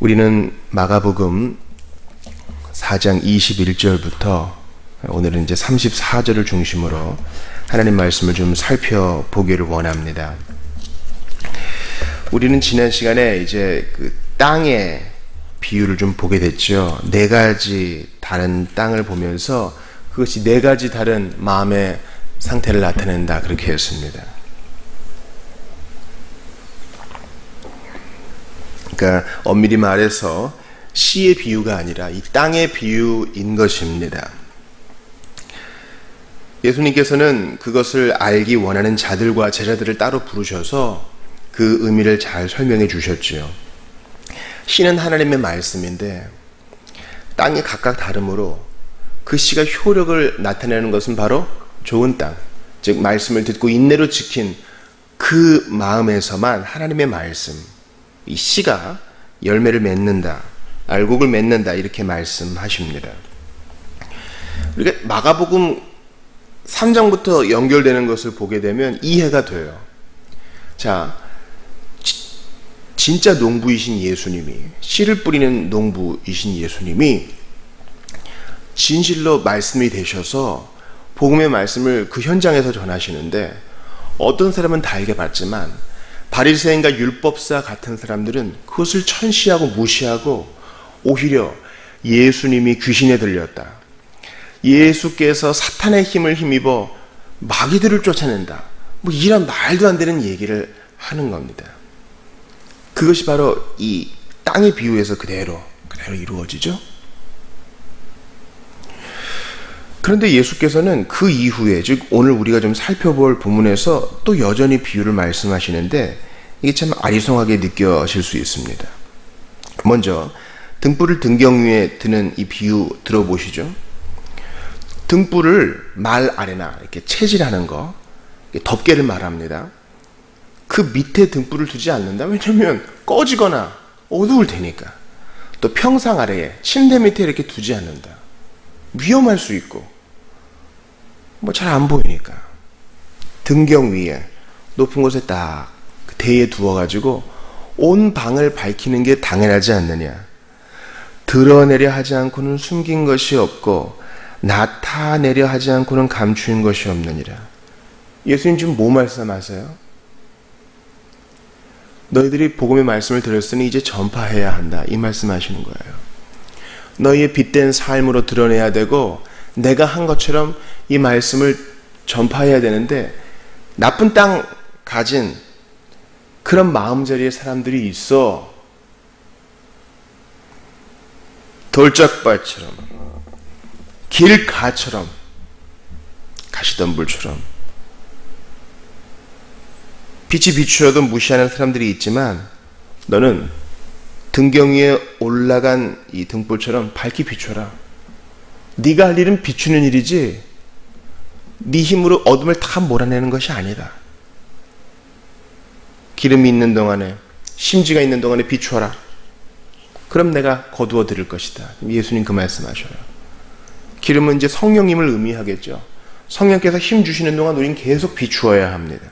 우리는 마가복음 4장 21절부터 오늘은 이제 34절을 중심으로 하나님 말씀을 좀 살펴보기를 원합니다. 우리는 지난 시간에 이제 그 땅의 비유를 좀 보게 됐죠. 네 가지 다른 땅을 보면서 그것이 네 가지 다른 마음의 상태를 나타낸다, 그렇게 했습니다. 그러니까 엄밀히 말해서 씨의 비유가 아니라 이 땅의 비유인 것입니다. 예수님께서는 그것을 알기 원하는 자들과 제자들을 따로 부르셔서 그 의미를 잘 설명해 주셨지요. 씨는 하나님의 말씀인데 땅이 각각 다르므로 그 씨가 효력을 나타내는 것은 바로 좋은 땅, 즉 말씀을 듣고 인내로 지킨 그 마음에서만 하나님의 말씀, 이 씨가 열매를 맺는다, 알곡을 맺는다, 이렇게 말씀하십니다. 우리가 마가복음 3장부터 연결되는 것을 보게 되면 이해가 돼요. 자, 진짜 농부이신 예수님이, 씨를 뿌리는 농부이신 예수님이 진실로 말씀이 되셔서 복음의 말씀을 그 현장에서 전하시는데, 어떤 사람은 달게 받지만 바리새인과 율법사 같은 사람들은 그것을 천시하고 무시하고 오히려 예수님이 귀신에 들렸다, 예수께서 사탄의 힘을 힘입어 마귀들을 쫓아낸다, 뭐 이런 말도 안 되는 얘기를 하는 겁니다. 그것이 바로 이 땅의 비유에서 그대로 이루어지죠. 그런데 예수께서는 그 이후에, 즉 오늘 우리가 좀 살펴볼 부분에서 또 여전히 비유를 말씀하시는데 이게 참 아리송하게 느껴질 수 있습니다. 먼저 등불을 등경 위에 드는 이 비유 들어보시죠. 등불을 말 아래나 이렇게 채질하는 거, 덮개를 말합니다. 그 밑에 등불을 두지 않는다. 왜냐하면 꺼지거나 어두울 테니까. 또 평상 아래에, 침대 밑에 이렇게 두지 않는다. 위험할 수 있고 뭐 잘 안 보이니까 등경 위에 높은 곳에 딱 대에 두어가지고 온 방을 밝히는 게 당연하지 않느냐. 드러내려 하지 않고는 숨긴 것이 없고 나타내려 하지 않고는 감추인 것이 없느니라. 예수님 지금 뭐 말씀하세요? 너희들이 복음의 말씀을 들었으니 이제 전파해야 한다, 이 말씀하시는 거예요. 너희의 빛된 삶으로 드러내야 되고 내가 한 것처럼 이 말씀을 전파해야 되는데, 나쁜 땅 가진 그런 마음자리의 사람들이 있어. 돌짝발처럼, 길가처럼, 가시덤불처럼 빛이 비추어도 무시하는 사람들이 있지만, 너는 등경 위에 올라간 이 등불처럼 밝게 비춰라. 네가 할 일은 비추는 일이지 네 힘으로 어둠을 다 몰아내는 것이 아니다. 기름이 있는 동안에, 심지가 있는 동안에 비추어라. 그럼 내가 거두어 드릴 것이다. 예수님 그 말씀하셔요. 기름은 이제 성령님을 의미하겠죠. 성령께서 힘 주시는 동안 우린 계속 비추어야 합니다.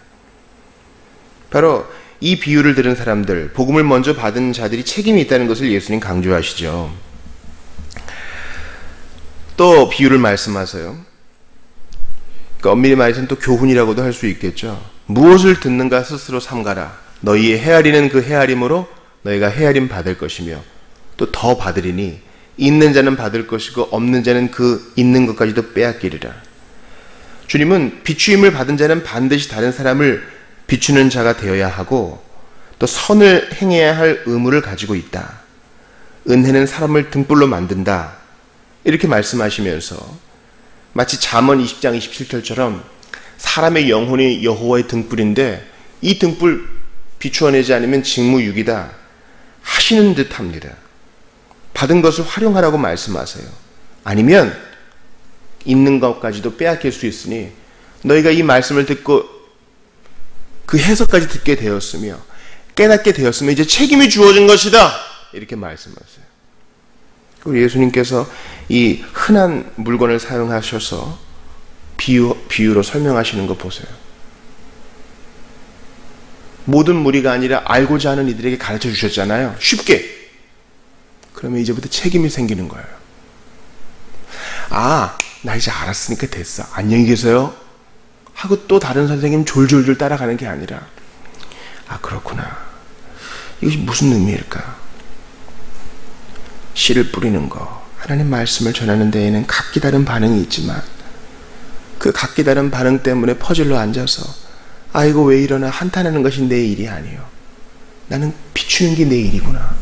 바로 이 비유를 들은 사람들, 복음을 먼저 받은 자들이 책임이 있다는 것을 예수님 강조하시죠. 또 비유를 말씀하세요. 그러니까 엄밀히 말해서는 또 교훈이라고도 할 수 있겠죠. 무엇을 듣는가 스스로 삼가라. 너희의 헤아리는 그 헤아림으로 너희가 헤아림 받을 것이며 또 더 받으리니 있는 자는 받을 것이고 없는 자는 그 있는 것까지도 빼앗기리라. 주님은 비추임을 받은 자는 반드시 다른 사람을 비추는 자가 되어야 하고 또 선을 행해야 할 의무를 가지고 있다. 은혜는 사람을 등불로 만든다, 이렇게 말씀하시면서 마치 잠언 20장 27절처럼 사람의 영혼이 여호와의 등불인데 이 등불 비추어내지 않으면 직무유기다 하시는 듯 합니다. 받은 것을 활용하라고 말씀하세요. 아니면 있는 것까지도 빼앗길 수 있으니 너희가 이 말씀을 듣고 그 해석까지 듣게 되었으며 깨닫게 되었으면 이제 책임이 주어진 것이다, 이렇게 말씀하세요. 그리고 예수님께서 이 흔한 물건을 사용하셔서 비유로 설명하시는 거 보세요. 모든 무리가 아니라 알고자 하는 이들에게 가르쳐 주셨잖아요. 쉽게 그러면 이제부터 책임이 생기는 거예요. 아, 나 이제 알았으니까 됐어. 안녕히 계세요. 하고 또 다른 선생님 졸졸졸 따라가는 게 아니라, 아, 그렇구나. 이것이 무슨 의미일까? 씨를 뿌리는 거, 하나님 말씀을 전하는 데에는 각기 다른 반응이 있지만 그 각기 다른 반응 때문에 퍼즐로 앉아서 아이고 왜 이러나 한탄하는 것이 내 일이 아니요. 나는 비추는 게 내 일이구나.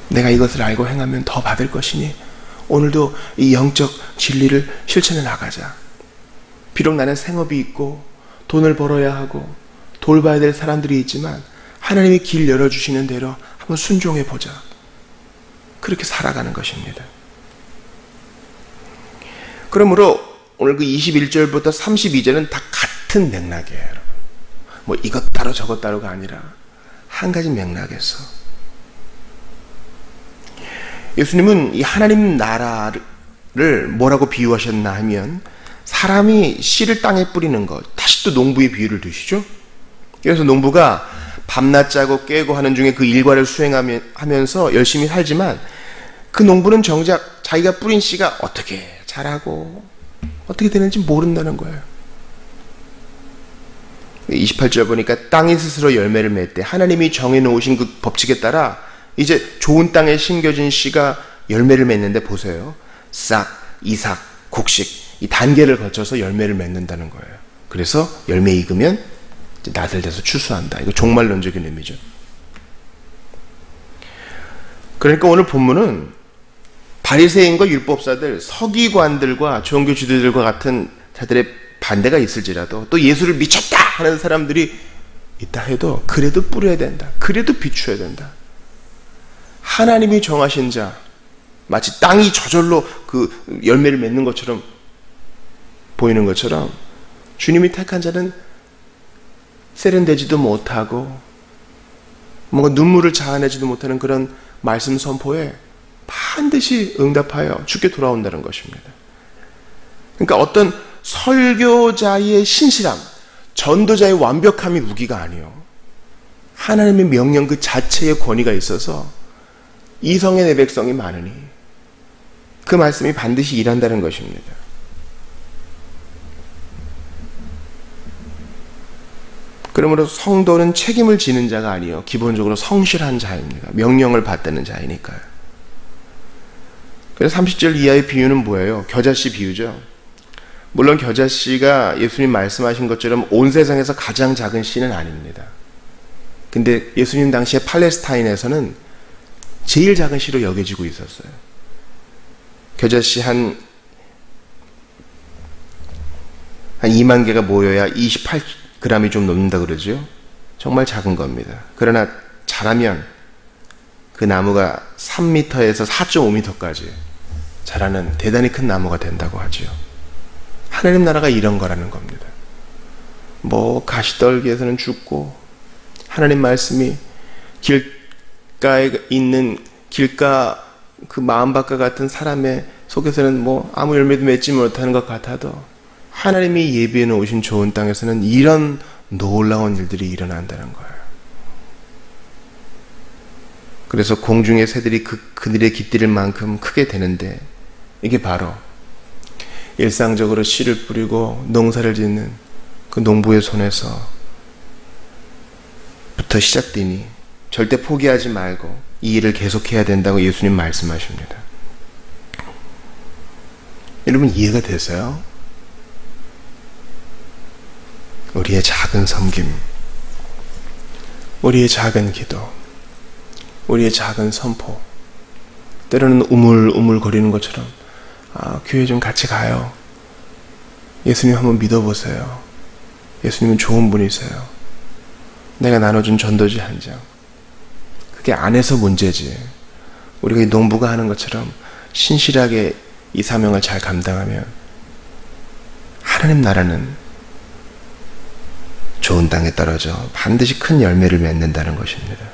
내가 이것을 알고 행하면 더 받을 것이니 오늘도 이 영적 진리를 실천해 나가자. 비록 나는 생업이 있고 돈을 벌어야 하고 돌봐야 될 사람들이 있지만 하나님이 길 열어주시는 대로 한번 순종해 보자. 그렇게 살아가는 것입니다. 그러므로 오늘 그 21절부터 32절은 다 같은 맥락이에요, 여러분. 뭐 이것 따로 저것 따로가 아니라 한 가지 맥락에서 예수님은 이 하나님 나라를 뭐라고 비유하셨나 하면 사람이 씨를 땅에 뿌리는 것, 다시 또 농부의 비유를 드시죠. 그래서 농부가 밤낮 짜고 깨고 하는 중에 그 일과를 수행하면서 열심히 살지만 그 농부는 정작 자기가 뿌린 씨가 어떻게 자라고 어떻게 되는지 모른다는 거예요. 28절 보니까 땅이 스스로 열매를 맺되 하나님이 정해놓으신 그 법칙에 따라 이제 좋은 땅에 심겨진 씨가 열매를 맺는데 보세요. 싹, 이삭, 곡식 이 단계를 거쳐서 열매를 맺는다는 거예요. 그래서 열매 익으면 이제 낫을 대서 추수한다. 이거 종말론적인 의미죠. 그러니까 오늘 본문은 바리새인과 율법사들, 서기관들과 종교 지도자들과 같은 자들의 반대가 있을지라도 또 예수를 미쳤다 하는 사람들이 있다 해도 그래도 뿌려야 된다. 그래도 비추어야 된다. 하나님이 정하신 자, 마치 땅이 저절로 그 열매를 맺는 것처럼 보이는 것처럼 주님이 택한 자는 세련되지도 못하고 뭔가 눈물을 자아내지도 못하는 그런 말씀 선포에 반드시 응답하여 주께 돌아온다는 것입니다. 그러니까 어떤 설교자의 신실함, 전도자의 완벽함이 무기가 아니요. 하나님의 명령 그 자체의 권위가 있어서 이성의 내 백성이 많으니 그 말씀이 반드시 일한다는 것입니다. 그러므로 성도는 책임을 지는 자가 아니요 기본적으로 성실한 자입니다. 명령을 받드는 자이니까요. 그래서 30절 이하의 비유는 뭐예요? 겨자씨 비유죠. 물론 겨자씨가 예수님 말씀하신 것처럼 온 세상에서 가장 작은 씨는 아닙니다. 근데 예수님 당시에 팔레스타인에서는 제일 작은 씨로 여겨지고 있었어요. 겨자씨 한 2만 개가 모여야 28g이 좀 넘는다 그러죠. 정말 작은 겁니다. 그러나 자라면 그 나무가 3m에서 4.5m까지 자라는 대단히 큰 나무가 된다고 하죠. 하나님 나라가 이런 거라는 겁니다. 뭐 가시떨기에서는 죽고 하나님 말씀이 길가에 있는 길가 그 마음밭과 같은 사람의 속에서는 뭐 아무 열매도 맺지 못하는 것 같아도 하나님이 예비해 놓으신 좋은 땅에서는 이런 놀라운 일들이 일어난다는 거예요. 그래서 공중의 새들이 그들의 깃들일 만큼 크게 되는데 이게 바로 일상적으로 씨를 뿌리고 농사를 짓는 그 농부의 손에서부터 시작되니 절대 포기하지 말고 이 일을 계속해야 된다고 예수님 말씀하십니다. 여러분 이해가 되세요? 우리의 작은 섬김, 우리의 작은 기도, 우리의 작은 선포, 때로는 우물우물거리는 것처럼 교회 좀 같이 가요. 예수님 한번 믿어보세요. 예수님은 좋은 분이세요. 내가 나눠준 전도지 한 장. 그게 안에서 문제지. 우리가 이 농부가 하는 것처럼 신실하게 이 사명을 잘 감당하면 하나님 나라는 좋은 땅에 떨어져 반드시 큰 열매를 맺는다는 것입니다.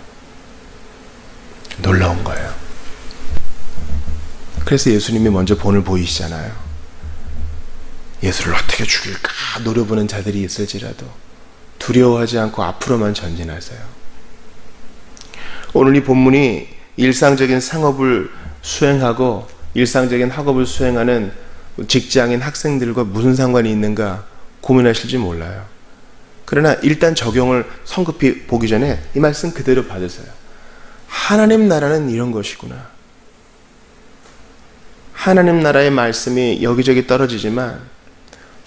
놀라운 거예요. 그래서 예수님이 먼저 본을 보이시잖아요. 예수를 어떻게 죽일까 노려보는 자들이 있을지라도 두려워하지 않고 앞으로만 전진하세요. 오늘 이 본문이 일상적인 상업을 수행하고 일상적인 학업을 수행하는 직장인 학생들과 무슨 상관이 있는가 고민하실지 몰라요. 그러나 일단 적용을 성급히 보기 전에 이 말씀 그대로 받으세요. 하나님 나라는 이런 것이구나. 하나님 나라의 말씀이 여기저기 떨어지지만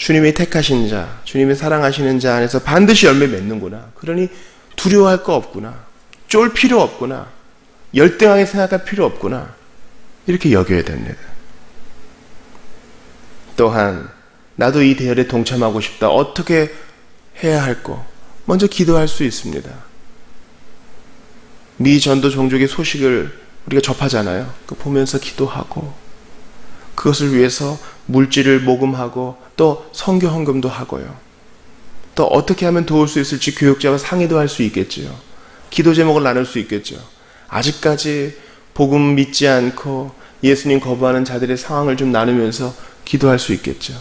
주님이 택하신 자, 주님이 사랑하시는 자 안에서 반드시 열매 맺는구나. 그러니 두려워할 거 없구나. 쫄 필요 없구나. 열등하게 생각할 필요 없구나. 이렇게 여겨야 됩니다. 또한 나도 이 대열에 동참하고 싶다. 어떻게 해야 할까? 먼저 기도할 수 있습니다. 미 전도 종족의 소식을 우리가 접하잖아요. 그 보면서 기도하고 그것을 위해서 물질을 모금하고 또 선교 헌금도 하고요. 또 어떻게 하면 도울 수 있을지 교육자와 상의도 할 수 있겠지요. 기도 제목을 나눌 수 있겠죠. 아직까지 복음 믿지 않고 예수님 거부하는 자들의 상황을 좀 나누면서 기도할 수 있겠죠.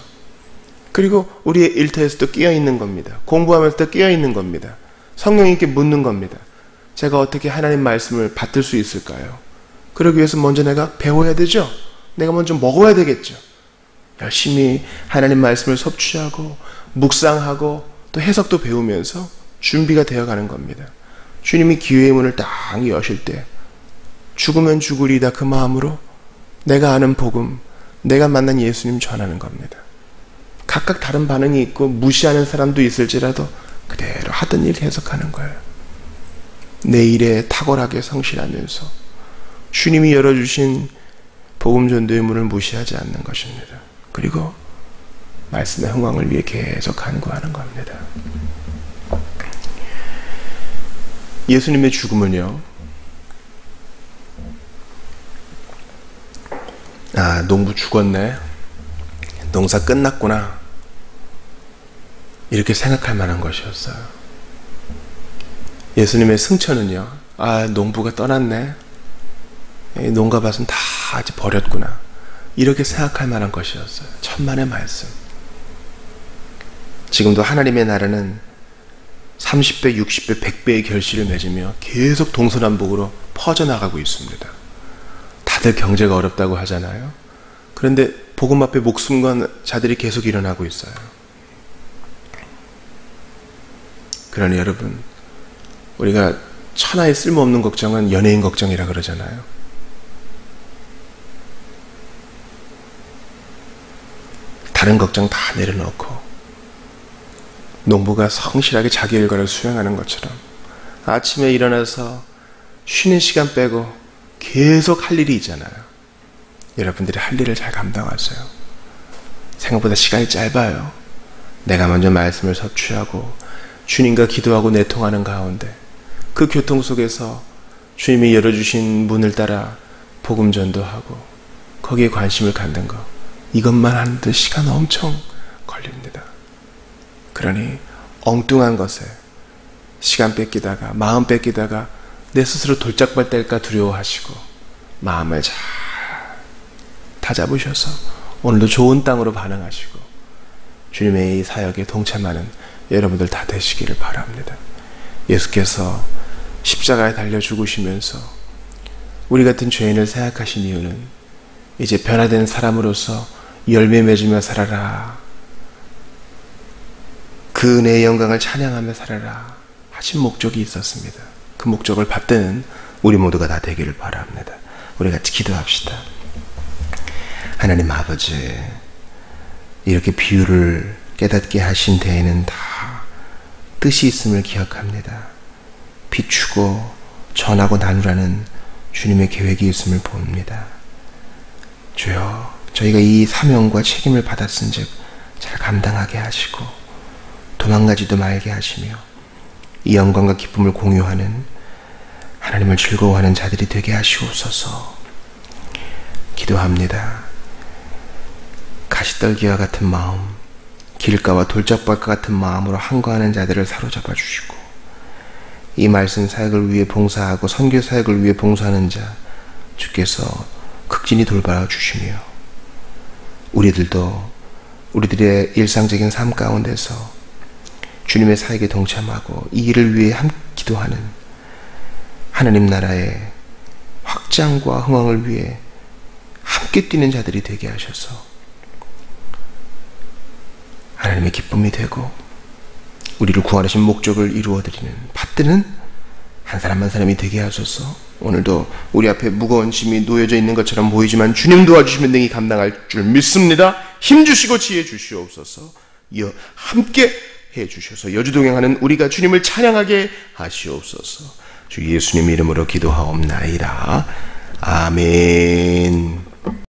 그리고 우리의 일터에서도 끼어 있는 겁니다. 공부하면서도 끼어 있는 겁니다. 성령님께 묻는 겁니다. 제가 어떻게 하나님 말씀을 받들 수 있을까요? 그러기 위해서 먼저 내가 배워야 되죠. 내가 먼저 먹어야 되겠죠. 열심히 하나님 말씀을 섭취하고 묵상하고 또 해석도 배우면서 준비가 되어가는 겁니다. 주님이 기회의 문을 딱 여실 때 죽으면 죽으리다 그 마음으로 내가 아는 복음, 내가 만난 예수님 전하는 겁니다. 각각 다른 반응이 있고 무시하는 사람도 있을지라도 그대로 하던 일 해석하는 거예요. 내 일에 탁월하게 성실하면서 주님이 열어주신 복음 전도의 문을 무시하지 않는 것입니다. 그리고 말씀의 흥왕을 위해 계속 간구하는 겁니다. 예수님의 죽음은요, 아, 농부 죽었네, 농사 끝났구나, 이렇게 생각할 만한 것이었어요. 예수님의 승천은요, 아, 농부가 떠났네, 농가밭은 다 아직 버렸구나, 이렇게 생각할 만한 것이었어요. 천만의 말씀. 지금도 하나님의 나라는 30배, 60배, 100배의 결실을 맺으며 계속 동서남북으로 퍼져나가고 있습니다. 다들 경제가 어렵다고 하잖아요. 그런데 복음 앞에 목숨 건 자들이 계속 일어나고 있어요. 그러니 여러분, 우리가 천하의 쓸모없는 걱정은 연예인 걱정이라 그러잖아요. 다른 걱정 다 내려놓고 농부가 성실하게 자기 일과를 수행하는 것처럼 아침에 일어나서 쉬는 시간 빼고 계속 할 일이 있잖아요. 여러분들이 할 일을 잘 감당하세요. 생각보다 시간이 짧아요. 내가 먼저 말씀을 섭취하고 주님과 기도하고 내통하는 가운데 그 교통 속에서 주님이 열어주신 문을 따라 복음 전도하고 거기에 관심을 갖는 것, 이것만 하는데 시간 엄청 걸립니다. 그러니 엉뚱한 것에 시간 뺏기다가 마음 뺏기다가 내 스스로 돌짝발될까 두려워하시고 마음을 잘 다잡으셔서 오늘도 좋은 땅으로 반응하시고 주님의 이 사역에 동참하는 여러분들 다 되시기를 바랍니다. 예수께서 십자가에 달려 죽으시면서 우리 같은 죄인을 생각하신 이유는 이제 변화된 사람으로서 열매 맺으며 살아라, 그 은혜의 영광을 찬양하며 살아라 하신 목적이 있었습니다. 그 목적을 받드는 우리 모두가 다 되기를 바랍니다. 우리 같이 기도합시다. 하나님 아버지, 이렇게 비유를 깨닫게 하신 데에는 다 뜻이 있음을 기억합니다. 비추고 전하고 나누라는 주님의 계획이 있음을 봅니다. 주여, 저희가 이 사명과 책임을 받았은즉 잘 감당하게 하시고 도망가지도 말게 하시며 이 영광과 기쁨을 공유하는, 하나님을 즐거워하는 자들이 되게 하시옵소서. 기도합니다. 가시떨기와 같은 마음, 길가와 돌짝밭과 같은 마음으로 항거하는 자들을 사로잡아 주시고 이 말씀 사역을 위해 봉사하고 선교 사역을 위해 봉사하는 자 주께서 극진히 돌봐 주시며 우리들도 우리들의 일상적인 삶 가운데서 주님의 사역에 동참하고 이 일을 위해 함께 기도하는 하나님 나라의 확장과 흥왕을 위해 함께 뛰는 자들이 되게 하셔서 하나님의 기쁨이 되고 우리를 구원하신 목적을 이루어드리는 받드는 한 사람 한 사람이 되게 하소서. 오늘도 우리 앞에 무거운 짐이 놓여져 있는 것처럼 보이지만 주님 도와주시면 능히 감당할 줄 믿습니다. 힘주시고 지혜 주시옵소서. 함께 해주셔서 여주동행하는 우리가 주님을 찬양하게 하시옵소서. 주 예수님 이름으로 기도하옵나이다. 아멘.